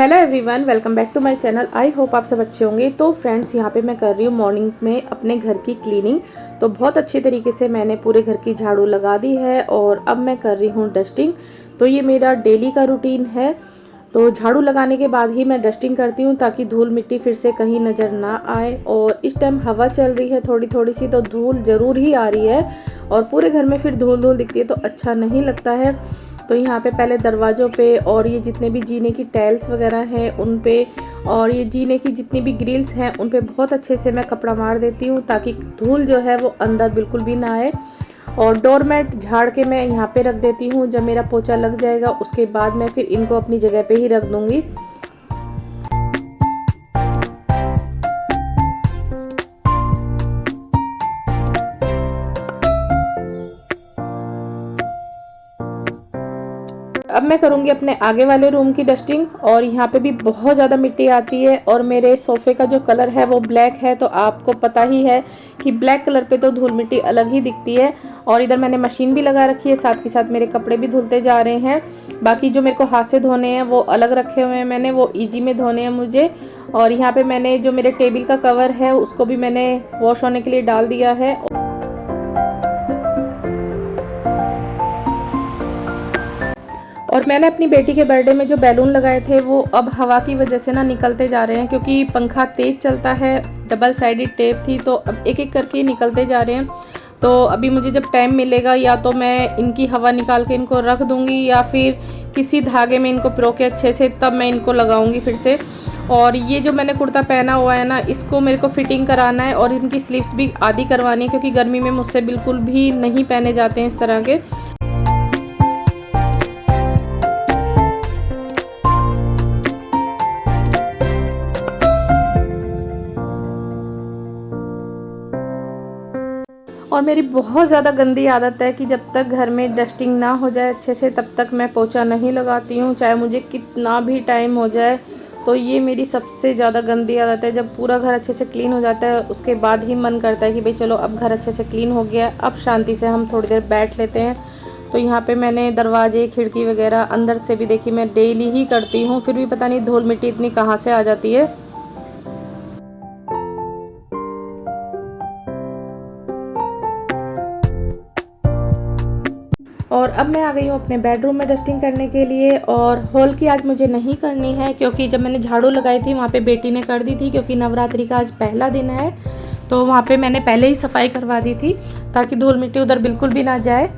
Hello everyone, welcome back to my channel. I hope आप सब अच्छे होंगे। तो फ्रेंड्स, यहाँ पे मैं कर रही हूँ मॉर्निंग में अपने घर की क्लीनिंग। तो बहुत अच्छे तरीके से मैंने पूरे घर की झाड़ू लगा दी है और अब मैं कर रही हूँ डस्टिंग। तो ये मेरा डेली का रूटीन है। तो झाड़ू लगाने के बाद ही मैं डस्टिंग करती हूँ ताकि धूल मिट्टी फिर से कहीं नज़र ना आए। और इस टाइम हवा चल रही है थोड़ी थोड़ी सी, तो धूल ज़रूर ही आ रही है और पूरे घर में फिर धूल धूल दिखती है तो अच्छा नहीं लगता है। तो यहाँ पे पहले दरवाज़ों पे और ये जितने भी जीने की टाइल्स वगैरह हैं उन पे और ये जीने की जितनी भी ग्रिल्स हैं उन पे बहुत अच्छे से मैं कपड़ा मार देती हूँ ताकि धूल जो है वो अंदर बिल्कुल भी ना आए। और डोरमेट झाड़ के मैं यहाँ पे रख देती हूँ। जब मेरा पोछा लग जाएगा उसके बाद मैं फिर इनको अपनी जगह पे ही रख दूँगी। अब मैं करूँगी अपने आगे वाले रूम की डस्टिंग। और यहाँ पे भी बहुत ज़्यादा मिट्टी आती है और मेरे सोफ़े का जो कलर है वो ब्लैक है, तो आपको पता ही है कि ब्लैक कलर पे तो धूल मिट्टी अलग ही दिखती है। और इधर मैंने मशीन भी लगा रखी है, साथ के साथ मेरे कपड़े भी धुलते जा रहे हैं। बाकी जो मेरे को हाथ से धोने हैं वो अलग रखे हुए हैं मैंने, वो ईजी में धोने हैं मुझे। और यहाँ पे मैंने जो मेरे टेबल का कवर है उसको भी मैंने वॉश होने के लिए डाल दिया है। और मैंने अपनी बेटी के बर्थडे में जो बैलून लगाए थे वो अब हवा की वजह से ना निकलते जा रहे हैं, क्योंकि पंखा तेज चलता है। डबल साइडेड टेप थी तो अब एक एक करके निकलते जा रहे हैं। तो अभी मुझे जब टाइम मिलेगा या तो मैं इनकी हवा निकाल के इनको रख दूंगी या फिर किसी धागे में इनको पिरो के अच्छे से तब मैं इनको लगाऊंगी फिर से। और ये जो मैंने कुर्ता पहना हुआ है ना, इसको मेरे को फिटिंग कराना है और इनकी स्लीव्स भी आधी करवानी है, क्योंकि गर्मी में मुझसे बिल्कुल भी नहीं पहने जाते हैं इस तरह के। और मेरी बहुत ज़्यादा गंदी आदत है कि जब तक घर में डस्टिंग ना हो जाए अच्छे से तब तक मैं पोछा नहीं लगाती हूँ, चाहे मुझे कितना भी टाइम हो जाए। तो ये मेरी सबसे ज़्यादा गंदी आदत है। जब पूरा घर अच्छे से क्लीन हो जाता है उसके बाद ही मन करता है कि भाई चलो अब घर अच्छे से क्लीन हो गया, अब शांति से हम थोड़ी देर बैठ लेते हैं। तो यहाँ पे मैंने दरवाजे खिड़की वगैरह अंदर से भी देखी, मैं डेली ही करती हूँ, फिर भी पता नहीं धूल मिट्टी इतनी कहाँ से आ जाती है। और अब मैं आ गई हूँ अपने बेडरूम में डस्टिंग करने के लिए। और हॉल की आज मुझे नहीं करनी है, क्योंकि जब मैंने झाड़ू लगाई थी वहाँ पे बेटी ने कर दी थी, क्योंकि नवरात्रि का आज पहला दिन है। तो वहाँ पे मैंने पहले ही सफाई करवा दी थी ताकि धूल मिट्टी उधर बिल्कुल भी ना जाए।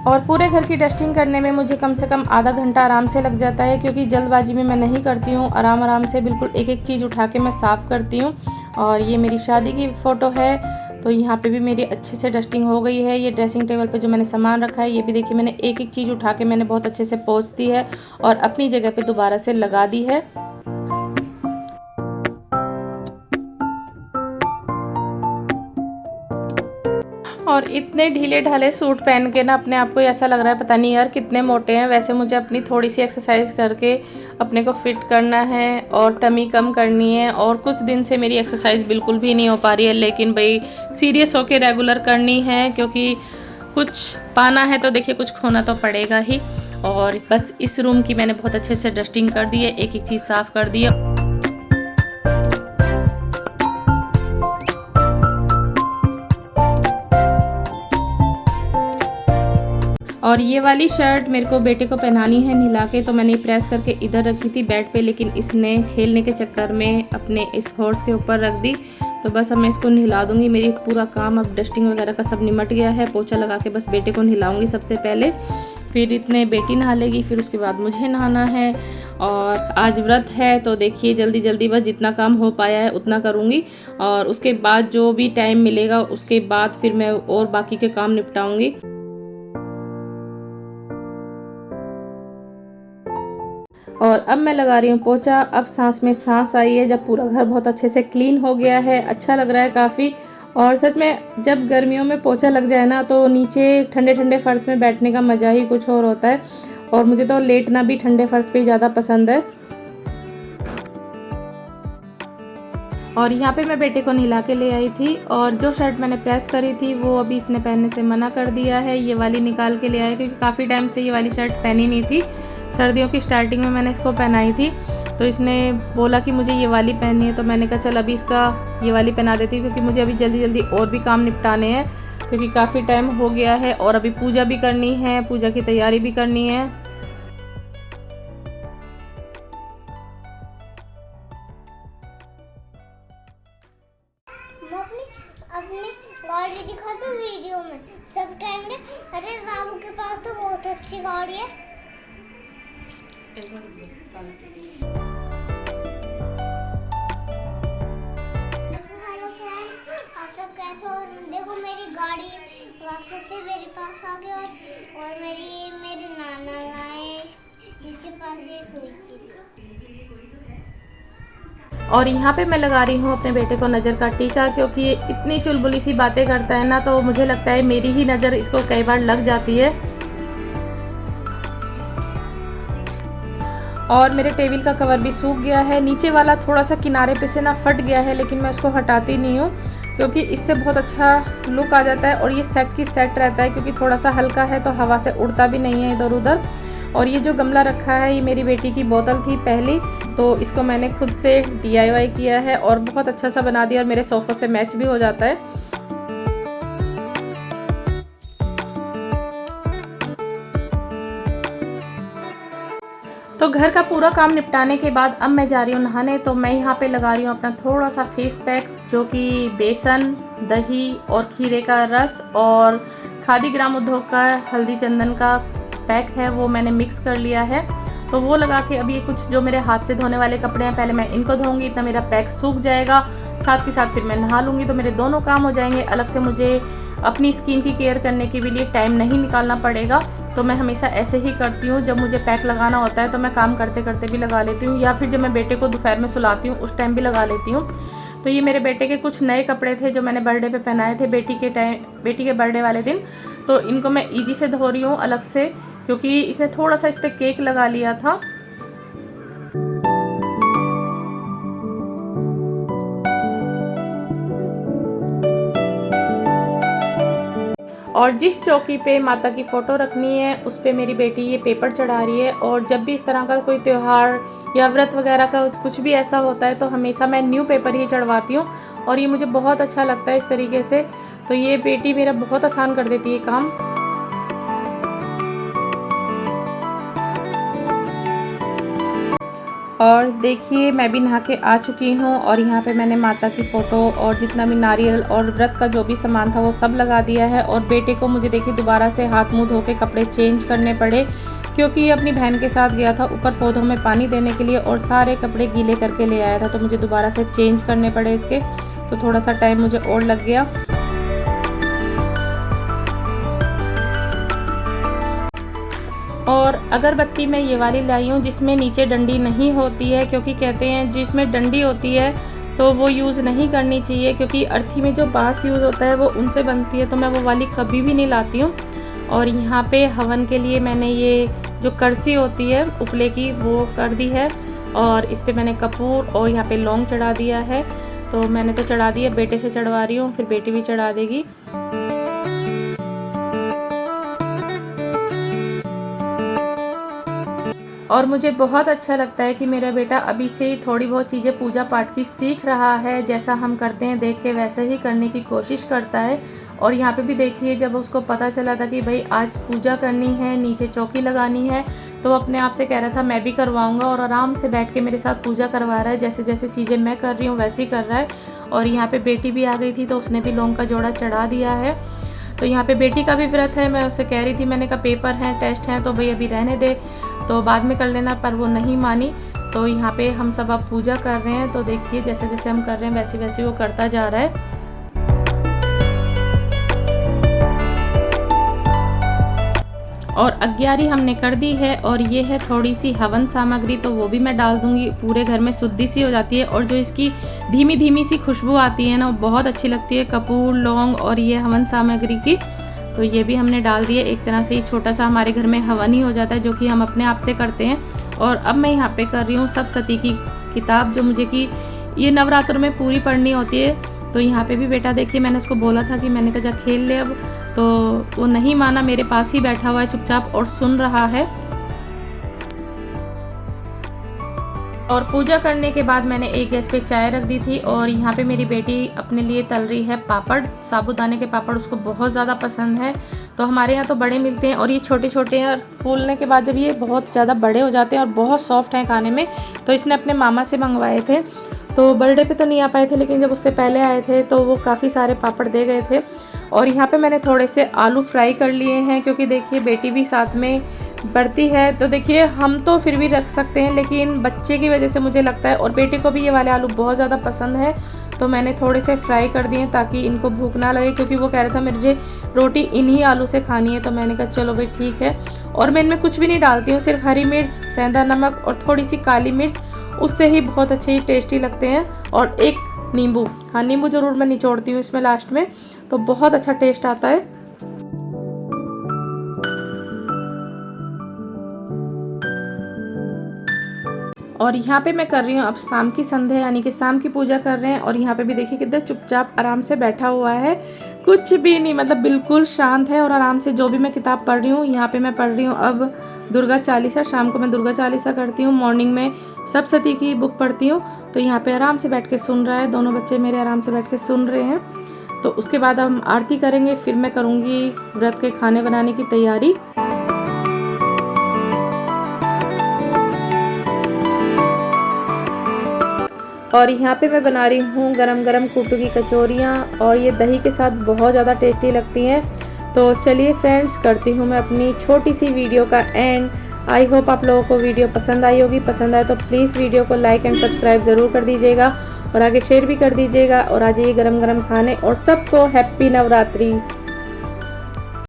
और पूरे घर की डस्टिंग करने में मुझे कम से कम आधा घंटा आराम से लग जाता है, क्योंकि जल्दबाजी में मैं नहीं करती हूँ, आराम आराम से बिल्कुल एक एक चीज़ उठा के मैं साफ़ करती हूँ। और ये मेरी शादी की फ़ोटो है, तो यहाँ पे भी मेरी अच्छे से डस्टिंग हो गई है। ये ड्रेसिंग टेबल पे जो मैंने सामान रखा है ये भी देखिए मैंने एक एक चीज़ उठा के मैंने बहुत अच्छे से पोंछ दी है और अपनी जगह पर दोबारा से लगा दी है। और इतने ढीले ढाले सूट पहन के ना अपने आप को ऐसा लग रहा है पता नहीं यार कितने मोटे हैं। वैसे मुझे अपनी थोड़ी सी एक्सरसाइज करके अपने को फिट करना है और टमी कम करनी है। और कुछ दिन से मेरी एक्सरसाइज बिल्कुल भी नहीं हो पा रही है, लेकिन भाई सीरियस होके रेगुलर करनी है, क्योंकि कुछ पाना है तो देखिए कुछ खोना तो पड़ेगा ही। और बस इस रूम की मैंने बहुत अच्छे से डस्टिंग कर दी है, एक एक चीज़ साफ़ कर दी है। और ये वाली शर्ट मेरे को बेटे को पहनानी है नहला के, तो मैंने प्रेस करके इधर रखी थी बेड पे, लेकिन इसने खेलने के चक्कर में अपने इस हॉर्स के ऊपर रख दी। तो बस अब मैं इसको नहला दूँगी। मेरी पूरा काम अब डस्टिंग वगैरह का सब निमट गया है। पोछा लगा के बस बेटे को नहलाऊँगी सबसे पहले, फिर इतने बेटी नहा लेगी, फिर उसके बाद मुझे नहाना है। और आज व्रत है तो देखिए जल्दी जल्दी बस जितना काम हो पाया है उतना करूँगी, और उसके बाद जो भी टाइम मिलेगा उसके बाद फिर मैं और बाकी के काम निपटाऊँगी। और अब मैं लगा रही हूँ पोछा। अब सांस में सांस आई है, जब पूरा घर बहुत अच्छे से क्लीन हो गया है, अच्छा लग रहा है काफ़ी। और सच में जब गर्मियों में पोछा लग जाए ना तो नीचे ठंडे ठंडे फर्श में बैठने का मज़ा ही कुछ और होता है। और मुझे तो लेटना भी ठंडे फर्श पे ही ज़्यादा पसंद है। और यहाँ पे मैं बेटे को नहला के ले आई थी और जो शर्ट मैंने प्रेस करी थी वो अभी इसने पहनने से मना कर दिया है। ये वाली निकाल के ले आया क्योंकि काफ़ी टाइम से ये वाली शर्ट पहनी नहीं थी। सर्दियों की स्टार्टिंग में मैंने इसको पहनाई थी, तो इसने बोला कि मुझे ये वाली पहननी है। तो मैंने कहा चल अभी इसका ये वाली पहना देती हूँ, क्योंकि मुझे अभी जल्दी जल्दी और भी काम निपटाने हैं, क्योंकि काफ़ी टाइम हो गया है और अभी पूजा भी करनी है, पूजा की तैयारी भी करनी है। अपनी गाड़ी दिखा दो वीडियो में, सब कहेंगे अरे बाबू के पास तो बहुत अच्छी गाड़ी है। हेलो फ्रेंड्स, आप सब कैसे हो? देखो मेरी गाड़ी वापस से मेरे पास आ गई और मेरे नाना लाए, इसके पास ये सुई थी। और यहाँ पे मैं लगा रही हूँ अपने बेटे को नज़र का टीका, क्योंकि ये इतनी चुलबुली सी बातें करता है ना, तो मुझे लगता है मेरी ही नज़र इसको कई बार लग जाती है। और मेरे टेबल का कवर भी सूख गया है, नीचे वाला थोड़ा सा किनारे पे से ना फट गया है, लेकिन मैं उसको हटाती नहीं हूँ क्योंकि इससे बहुत अच्छा लुक आ जाता है और ये सेट की सेट रहता है, क्योंकि थोड़ा सा हल्का है तो हवा से उड़ता भी नहीं है इधर उधर। और ये जो गमला रखा है ये मेरी बेटी की बोतल थी पहली, तो इसको मैंने खुद से DIY किया है और बहुत अच्छा सा बना दिया और मेरे सोफ़े से मैच भी हो जाता है। तो घर का पूरा काम निपटाने के बाद अब मैं जा रही हूँ नहाने। तो मैं यहाँ पे लगा रही हूँ अपना थोड़ा सा फेस पैक, जो कि बेसन, दही और खीरे का रस और खादी ग्राम उद्योग का हल्दी चंदन का पैक है, वो मैंने मिक्स कर लिया है। तो वो लगा के अभी कुछ जो मेरे हाथ से धोने वाले कपड़े हैं पहले मैं इनको धोऊंगी, इतना मेरा पैक सूख जाएगा, साथ के साथ फिर मैं नहा लूँगी, तो मेरे दोनों काम हो जाएंगे। अलग से मुझे अपनी स्किन की केयर करने के लिए टाइम नहीं निकालना पड़ेगा। तो मैं हमेशा ऐसे ही करती हूँ, जब मुझे पैक लगाना होता है तो मैं काम करते करते भी लगा लेती हूँ, या फिर जब मैं बेटे को दोपहर में सुलाती हूँ उस टाइम भी लगा लेती हूँ। तो ये मेरे बेटे के कुछ नए कपड़े थे जो मैंने बर्थडे पे पहनाए थे बेटी के बर्थडे वाले दिन, तो इनको मैं ईजी से धो रही हूँ अलग से, क्योंकि इसने थोड़ा सा इस पर केक लगा लिया था। और जिस चौकी पे माता की फ़ोटो रखनी है उस पे मेरी बेटी ये पेपर चढ़ा रही है। और जब भी इस तरह का कोई त्यौहार या व्रत वगैरह का कुछ भी ऐसा होता है तो हमेशा मैं न्यू पेपर ही चढ़वाती हूँ और ये मुझे बहुत अच्छा लगता है इस तरीके से। तो ये बेटी मेरा बहुत आसान कर देती है काम। और देखिए मैं भी नहा के आ चुकी हूँ और यहाँ पे मैंने माता की फ़ोटो और जितना भी नारियल और व्रत का जो भी सामान था वो सब लगा दिया है। और बेटे को मुझे देखिए दोबारा से हाथ मुंह धो के कपड़े चेंज करने पड़े, क्योंकि ये अपनी बहन के साथ गया था ऊपर पौधों में पानी देने के लिए और सारे कपड़े गीले करके ले आया था, तो मुझे दोबारा से चेंज करने पड़े इसके, तो थोड़ा सा टाइम मुझे और लग गया। और अगरबत्ती मैं ये वाली लाई हूँ जिसमें नीचे डंडी नहीं होती है, क्योंकि कहते हैं जिसमें डंडी होती है तो वो यूज़ नहीं करनी चाहिए, क्योंकि अर्थी में जो बांस यूज़ होता है वो उनसे बनती है, तो मैं वो वाली कभी भी नहीं लाती हूँ। और यहाँ पे हवन के लिए मैंने ये जो करसी होती है उपले की वो कर दी है और इस पर मैंने कपूर और यहाँ पे लौंग चढ़ा दिया है। तो मैंने तो चढ़ा दिया, बेटे से चढ़वा रही हूँ, फिर बेटी भी चढ़ा देगी। और मुझे बहुत अच्छा लगता है कि मेरा बेटा अभी से ही थोड़ी बहुत चीज़ें पूजा पाठ की सीख रहा है, जैसा हम करते हैं देख के वैसे ही करने की कोशिश करता है। और यहाँ पे भी देखिए जब उसको पता चला था कि भाई आज पूजा करनी है, नीचे चौकी लगानी है, तो अपने आप से कह रहा था मैं भी करवाऊँगा और आराम से बैठ के मेरे साथ पूजा करवा रहा है। जैसे जैसे चीज़ें मैं कर रही हूँ वैसे ही कर रहा है। और यहाँ पर बेटी भी आ गई थी तो उसने भी लौंग का जोड़ा चढ़ा दिया है। तो यहाँ पे बेटी का भी व्रत है, मैं उससे कह रही थी, मैंने कहा पेपर हैं, टेस्ट हैं, तो भाई अभी रहने दे, तो बाद में कर लेना, पर वो नहीं मानी। तो यहाँ पे हम सब अब पूजा कर रहे हैं, तो देखिए जैसे जैसे हम कर रहे हैं वैसे वैसे वो करता जा रहा है। और अग्यारी हमने कर दी है और ये है थोड़ी सी हवन सामग्री, तो वो भी मैं डाल दूंगी, पूरे घर में शुद्धि सी हो जाती है। और जो इसकी धीमी धीमी सी खुशबू आती है ना, वो बहुत अच्छी लगती है, कपूर, लौंग और ये हवन सामग्री की। तो ये भी हमने डाल दिए, एक तरह से छोटा सा हमारे घर में हवन ही हो जाता है, जो कि हम अपने आप से करते हैं। और अब मैं यहाँ पे कर रही हूँ सप्तशती की किताब, जो मुझे कि ये नवरात्र में पूरी पढ़नी होती है। तो यहाँ पे भी बेटा देखिए, मैंने उसको बोला था कि मैंने कहा जा खेल ले अब, तो वो नहीं माना, मेरे पास ही बैठा हुआ है चुपचाप और सुन रहा है। और पूजा करने के बाद मैंने एक गैस पे चाय रख दी थी और यहाँ पे मेरी बेटी अपने लिए तल रही है पापड़, साबूदाने के पापड़, उसको बहुत ज़्यादा पसंद है। तो हमारे यहाँ तो बड़े मिलते हैं और ये छोटे छोटे हैं, और फूलने के बाद जब ये बहुत ज़्यादा बड़े हो जाते हैं और बहुत सॉफ्ट हैं खाने में, तो इसने अपने मामा से मंगवाए थे। तो बर्थडे पे तो नहीं आ पाए थे, लेकिन जब उससे पहले आए थे तो वो काफ़ी सारे पापड़ दे गए थे। और यहाँ पे मैंने थोड़े से आलू फ्राई कर लिए हैं, क्योंकि देखिए बेटी भी साथ में पढ़ती है, तो देखिए हम तो फिर भी रख सकते हैं, लेकिन बच्चे की वजह से मुझे लगता है, और बेटे को भी ये वाले आलू बहुत ज़्यादा पसंद है, तो मैंने थोड़े से फ्राई कर दिए ताकि इनको भूख ना लगे, क्योंकि वो कह रहा था मुझे रोटी इन्हीं आलू से खानी है। तो मैंने कहा चलो भाई ठीक है। और मैं इनमें कुछ भी नहीं डालती हूँ, सिर्फ हरी मिर्च, सेंधा नमक और थोड़ी सी काली मिर्च, उससे ही बहुत अच्छे ही टेस्टी लगते हैं। और एक नींबू, हाँ नींबू ज़रूर मैं निचोड़ती हूँ इसमें लास्ट में, तो बहुत अच्छा टेस्ट आता है। और यहाँ पे मैं कर रही हूँ अब शाम की संध्या, यानी कि शाम की पूजा कर रहे हैं। और यहाँ पे भी देखिए कितना चुपचाप आराम से बैठा हुआ है, कुछ भी नहीं, मतलब बिल्कुल शांत है और आराम से जो भी मैं किताब पढ़ रही हूँ। यहाँ पे मैं पढ़ रही हूँ अब दुर्गा चालीसा, शाम को मैं दुर्गा चालीसा करती हूँ, मॉर्निंग में सप्तशती की बुक पढ़ती हूँ। तो यहाँ पे आराम से बैठ के सुन रहा है, दोनों बच्चे मेरे आराम से बैठ के सुन रहे हैं। तो उसके बाद हम आरती करेंगे, फिर मैं करूँगी व्रत के खाने बनाने की तैयारी। और यहाँ पे मैं बना रही हूँ गरम गरम कूटू की कचौरियाँ, और ये दही के साथ बहुत ज़्यादा टेस्टी लगती हैं। तो चलिए फ्रेंड्स, करती हूँ मैं अपनी छोटी सी वीडियो का एंड। आई होप आप लोगों को वीडियो पसंद आई होगी। पसंद आए तो प्लीज़ वीडियो को लाइक एंड सब्सक्राइब ज़रूर कर दीजिएगा और आगे शेयर भी कर दीजिएगा। और आ जाइए गरम गरम खाने, और सबको हैप्पी नवरात्रि।